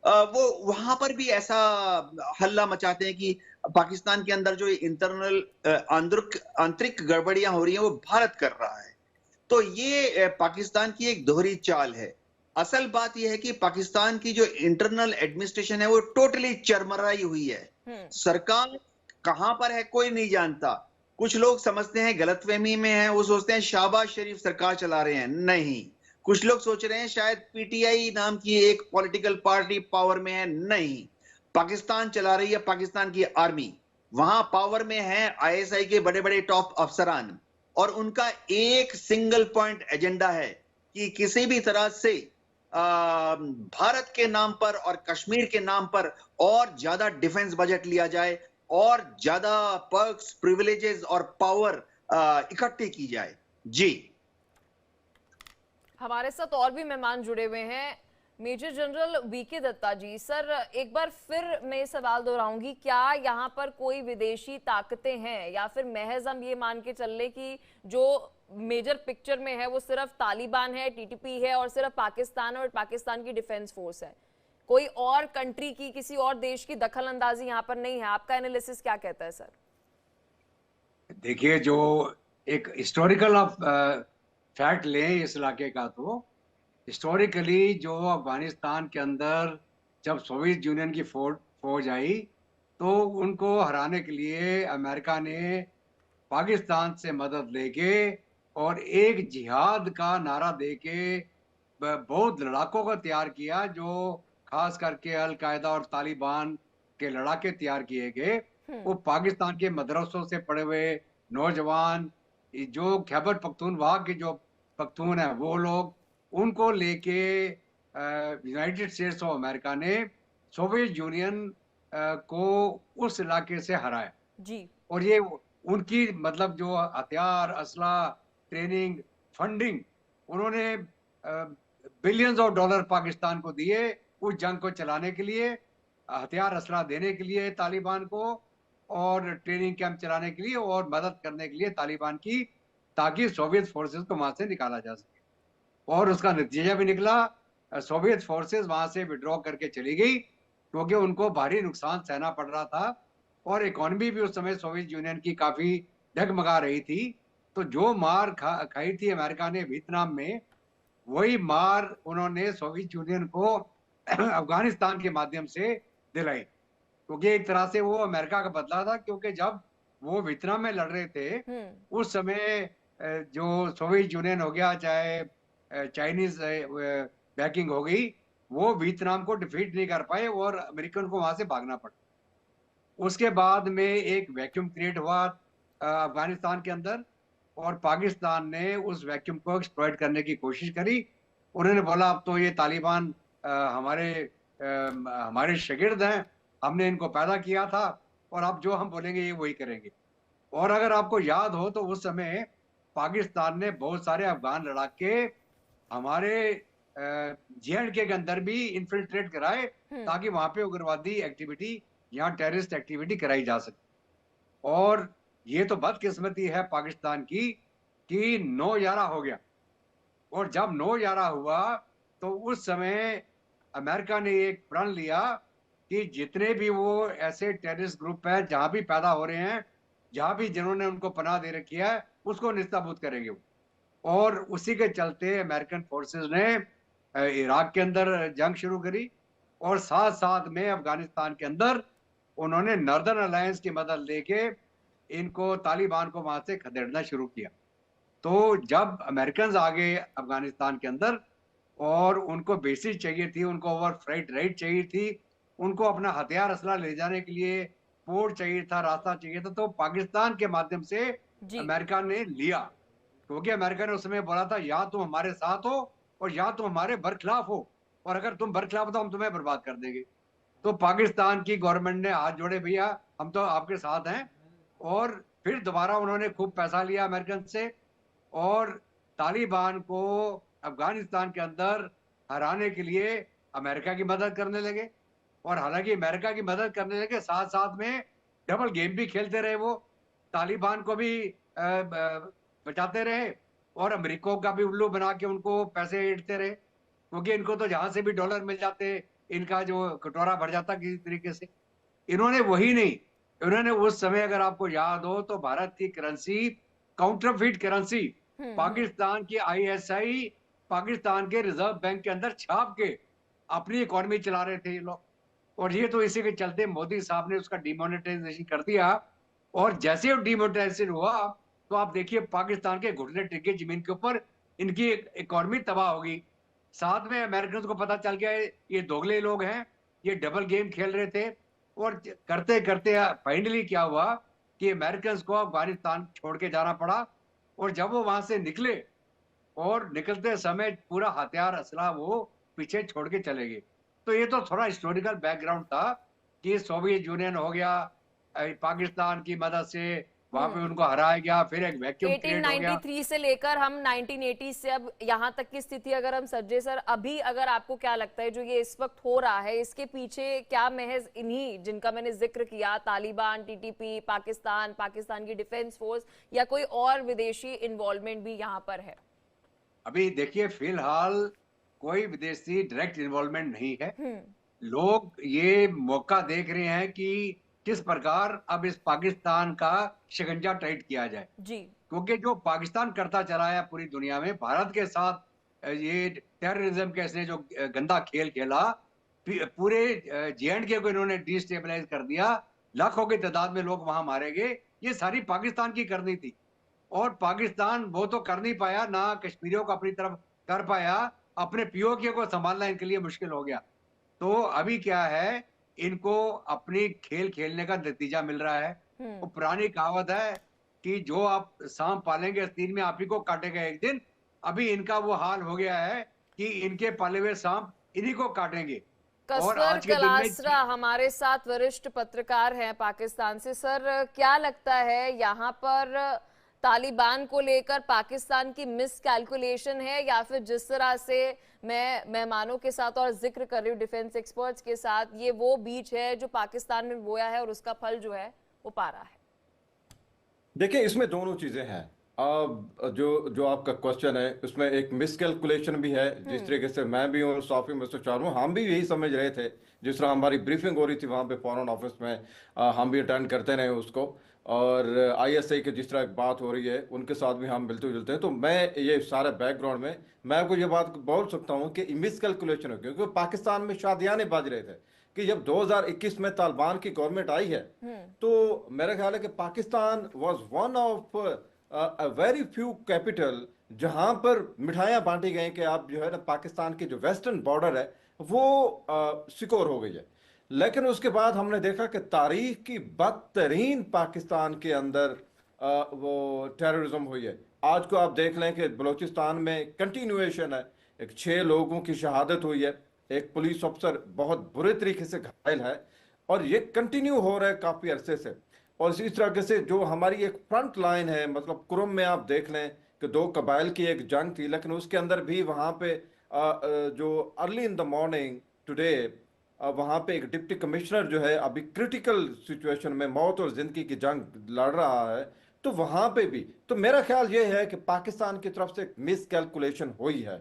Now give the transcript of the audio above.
वो वहाँ पर भी ऐसा हल्ला मचाते हैं कि पाकिस्तान के अंदर जो इंटरनल आंतरिक गड़बड़ियाँ हो रही हैं, वो भारत कर रहा है। तो ये पाकिस्तान की एक दोहरी चाल है। असल बात ये है कि पाकिस्तान की जो इंटरनल एडमिनिस्ट्रेशन है, वो टोटली चरमराई हुई है। हुँ। सरकार कहाँ पर है, कोई नहीं जानता। कुछ लोग समझते हैं, गलतफहमी में हैं, वो सोचते हैं शहबाज शरीफ सरकार चला रहे हैं। नहीं। कुछ लोग सोच रहे हैं शायद पीटीआई नाम की एक पॉलिटिकल पार्टी पावर में है। नहीं। पाकिस्तान चला रही है पाकिस्तान की आर्मी। वहां पावर में है आईएसआई के बड़े-बड़े टॉप अफसरान। और उनका एक सिंगल पॉइंट एजेंडा है कि किसी भी तरह से भारत के नाम पर और कश्मीर के नाम पर और ज्यादा डिफेंस बजट लिया जाए और ज्यादा पर्क्स, प्रिविलेजेस और पावर इकट्ठी की जाए। जी। हमारे साथ और भी मेहमान जुड़े हुए हैं। मेजर जनरल वीके दत्ता जी, सर एक बार फिर मैं ये सवाल दोहराऊंगी, क्या यहाँ पर कोई विदेशी ताकतें हैं या फिर महज हम ये मान के चल ले कि जो मेजर पिक्चर में है वो सिर्फ तालिबान है, टीटीपी है और सिर्फ पाकिस्तान और पाकिस्तान की डिफेंस फोर्स है, कोई और कंट्री की, किसी और देश की दखल अंदाजी यहाँ पर नहीं है? आपका एनालिसिस क्या कहता है सर? देखिए, जो एक हिस्टोरिकल ऑफ फैक्ट लें इस इलाके का, तो हिस्टोरिकली जो अफगानिस्तान के अंदर जब सोवियत यूनियन की फौज आई, तो उनको हराने के लिए अमेरिका ने पाकिस्तान से मदद लेके और एक जिहाद का नारा देके बहुत लड़ाकों को तैयार किया, जो खास करके अल कायदा और तालिबान के लड़ाके तैयार किए गए। वो पाकिस्तान के मदरसों से पढ़े हुए नौजवान, जो खैबर पख्तूनख्वा के जो पख्तून है वो लोग, उनको लेके यूनाइटेड स्टेट्स ऑफ अमेरिका ने सोवियत यूनियन को उस इलाके से हराया। जी। और ये उनकी मतलब जो हथियार, असला, ट्रेनिंग, फंडिंग, उन्होंने बिलियंस ऑफ डॉलर पाकिस्तान को दिए उस जंग को चलाने के लिए, हथियार असला देने के लिए तालिबान को, और ट्रेनिंग कैंप चलाने के लिए और मदद करने के लिए तालिबान की, ताकि सोवियत फोर्सेस को वहां से निकाला जा सके। और उसका नतीजा भी निकला। सोवियत फोर्सेस वहां से विड्रॉ करके चली गई, क्योंकि उनको भारी नुकसान सहना पड़ रहा था और इकोनॉमी भी उस समय सोवियत यूनियन की काफी डगमगा रही थी। तो जो मार खाई थी अमेरिका ने वियतनाम में, वही मार उन्होंने सोवियत यूनियन को अफगानिस्तान के माध्यम से दिलाई, क्योंकि एक तरह से वो अमेरिका का बदला था। क्योंकि जब वो वियतनाम में लड़ रहे थे, उस समय जो सोवियत यूनियन हो गया, चाहे चाइनीज बैकिंग हो गई, वो वियतनाम को डिफीट नहीं कर पाए और अमेरिकन को वहां से भागना पड़ा। उसके बाद में एक वैक्यूम क्रिएट हुआ अफगानिस्तान के अंदर, और पाकिस्तान ने उस वैक्यूम को एक्सप्लॉइट करने की कोशिश करी। उन्होंने बोला अब तो ये तालिबान हमारे शागिर्द हैं, हमने इनको पैदा किया था और अब जो हम बोलेंगे ये वही करेंगे। और अगर आपको याद हो तो उस समय पाकिस्तान ने बहुत सारे अफगान लड़ाके हमारे जे के अंदर भी इन्फिल्ट्रेट कराए, ताकि वहां पे उग्रवादी एक्टिविटी, यहाँ टेररिस्ट एक्टिविटी कराई जा सके। और ये तो बदकिस्मती है पाकिस्तान की कि 9/11 हो गया। और जब 9/11 हुआ तो उस समय अमेरिका ने एक प्रण लिया कि जितने भी वो ऐसे टेररिस्ट ग्रुप हैं जहां भी पैदा हो रहे हैं, जहां भी जिन्होंने उनको पनाह दे रखी है, उसको निस्ताबूद करेंगे वो। और उसी के चलते अमेरिकन फोर्सेस ने इराक के अंदर जंग शुरू करी, और साथ साथ में अफगानिस्तान के अंदर उन्होंने नॉर्दर्न अलायंस की मदद लेके इनको, तालिबान को वहां से खदेड़ना शुरू किया। तो जब अमेरिकन आ गए अफगानिस्तान के अंदर और उनको बेसिस चाहिए थी, उनको ओवर फ्राइट राइट चाहिए थी, उनको अपना हथियार असला ले जाने के लिए पोर्ट चाहिए था, रास्ता चाहिए था, तो पाकिस्तान के माध्यम से जी। अमेरिका ने लिया। क्योंकि अमेरिका ने उस समय बोला था या तुम हमारे साथ हो और या तुम हमारे बरखिलाफ हो, और अगर तुम बरखिलाफ हो तो हम तुम्हें बर्बाद कर देंगे। तो पाकिस्तान की गवर्नमेंट ने हाथ जोड़े, भैया हम तो आपके साथ हैं। और फिर दोबारा उन्होंने खूब पैसा लिया अमेरिकन से, और तालिबान को अफगानिस्तान के अंदर हराने के लिए अमेरिका की मदद करने लगे। और हालांकि अमेरिका की मदद करने लगे, साथ साथ में डबल गेम भी खेलते रहे वो, तालिबान को भी बचाते रहे और अमेरिका का भी उल्लू बना के उनको पैसे ऐंठते रहे, क्योंकि इनको तो जहां से भी डॉलर मिल जाते, इनका जो कटोरा भर जाता किसी तरीके से। इन्होंने वही नहीं, इन्होंने उस समय अगर आपको याद हो तो भारत की करेंसी काउंटरफीट करेंसी हम्म। पाकिस्तान की आईएसआई, पाकिस्तान के रिजर्व बैंक के अंदर छाप के अपनी इकोनॉमी चला रहे थे ये लोग। और ये तो इसी के चलते मोदी साहब ने उसका डिमोनेटाइजेशन कर दिया। और जैसे वो डिमोनेटाइजेशन हुआ तो आप देखिए पाकिस्तान के घुटने टिके जमीन के ऊपर, इनकी इकोनॉमी तबाह होगी। साथ में अमेरिकन को पता चल गया ये दोगले लोग हैं, ये डबल गेम खेल रहे थे। और करते करते फाइनली क्या हुआ कि अमेरिकन को अफगानिस्तान छोड़ के जाना पड़ा। और जब वो वहां से निकले और निकलते समय पूरा हथियार असला वो पीछे छोड़ के चले गए। तो ये तो थोड़ा हिस्टोरिकल बैकग्राउंड था कि सोवियत यूनियन हो गया, पाकिस्तान की मदद से वहां पे हम्म। उनको हराया गया, फिर एक वैक्यूम क्रिएट हो गया। 1893 से लेकर हम 1980 से अब यहाँ तक की स्थिति अगर हम सज्जे सर, अभी अगर आपको क्या लगता है जो ये इस वक्त हो रहा है इसके पीछे क्या महज इन्हीं जिनका मैंने जिक्र किया, तालिबान, टीटीपी, पाकिस्तान, पाकिस्तान की डिफेंस फोर्स, या कोई और विदेशी इन्वॉल्वमेंट भी यहाँ पर है? अभी देखिए फिलहाल कोई विदेशी डायरेक्ट इन्वॉल्वमेंट नहीं है। हम्म। लोग ये मौका देख रहे हैं कि किस प्रकार अब इस पाकिस्तान का शिकंजा टाइट किया जाए। जी। क्योंकि जो पाकिस्तान करता चला है पूरी दुनिया में भारत के साथ, ये टेररिज्म के इसने जो गंदा खेल खेला, पूरे जे.एंड.के को इन्होंने डिस्टेबलाइज कर दिया, लाखों की तादाद में लोग वहां मारे गए, ये सारी पाकिस्तान की करनी थी। और पाकिस्तान वो तो कर नहीं पाया, ना कश्मीरियों को अपनी तरफ कर पाया, अपने पीओके को संभालना इनके लिए मुश्किल हो गया। तो अभी क्या है, इनको अपनी खेल खेलने का नतीजा मिल रहा है। वो हम्म। पुरानी कहावत है कि जो आप सांप पालेंगे आस्तीन में आप ही को काटेगा एक दिन। अभी इनका वो हाल हो गया है कि इनके पाले हुए सांप इन्हीं को काटेंगे। और कसवर आज के दिन में कलासरा हमारे साथ वरिष्ठ पत्रकार हैं पाकिस्तान से। सर, क्या लगता है यहाँ पर तालिबान को लेकर पाकिस्तान की मिस कैलकुलेशन है, या फिर जिस तरह से मैं मेहमानों के साथ और जिक्र कर रही हूँ डिफेंस एक्सपर्ट्स के साथ, ये वो बीज है जो पाकिस्तान में बोया है और उसका फल जो है वो पा रहा है? देखिए, इसमें दोनों चीजें हैं। अब जो जो आपका क्वेश्चन है उसमें एक मिसकैलकुलेशन भी है। जिस हम्म। तरीके से मैं भी और साफी मिस्टर चारू हम भी यही समझ रहे थे, जिस तरह हमारी ब्रीफिंग हो रही थी वहां पे फॉरेन ऑफिस में, हम भी अटेंड करते रहे उसको। और आईएसआई की जिस तरह बात हो रही है उनके साथ भी हम मिलते जुलते हैं। तो मैं ये सारे बैकग्राउंड में मैं आपको ये बात बोल सकता हूँ कि मिसकैलकुलेशन है, क्योंकि पाकिस्तान में शादियाने बाज रहे थे कि जब 2021 में तालिबान की गवर्नमेंट आई है तो मेरा ख्याल है कि Pakistan was one of very few capital जहां पर मिठाइयां बांटी गई कि आप जो है ना पाकिस्तान की जो वेस्टर्न बॉर्डर है वो सिक्योर हो गई है। लेकिन उसके बाद हमने देखा कि तारीख की बदतरीन पाकिस्तान के अंदर वो टेररिज्म हुई है। आज को आप देख लें कि बलूचिस्तान में कंटिन्यूएशन है। एक 6 लोगों की शहादत हुई है, एक पुलिस अफसर बहुत बुरे तरीके से घायल है, और ये कंटिन्यू हो रहा है काफी अरसे से। और इसी तरह से जो हमारी एक फ्रंट लाइन है, मतलब कुरम में आप देख लें कि 2 कबाइल की एक जंग थी, लेकिन उसके अंदर भी वहां पे जो early in the morning today वहां पे एक डिप्टी कमिश्नर जो है अभी क्रिटिकल सिचुएशन में मौत और जिंदगी की जंग लड़ रहा है। तो वहां पे भी तो मेरा ख्याल ये है कि पाकिस्तान की तरफ से मिस कैलकुलेशन हुई है।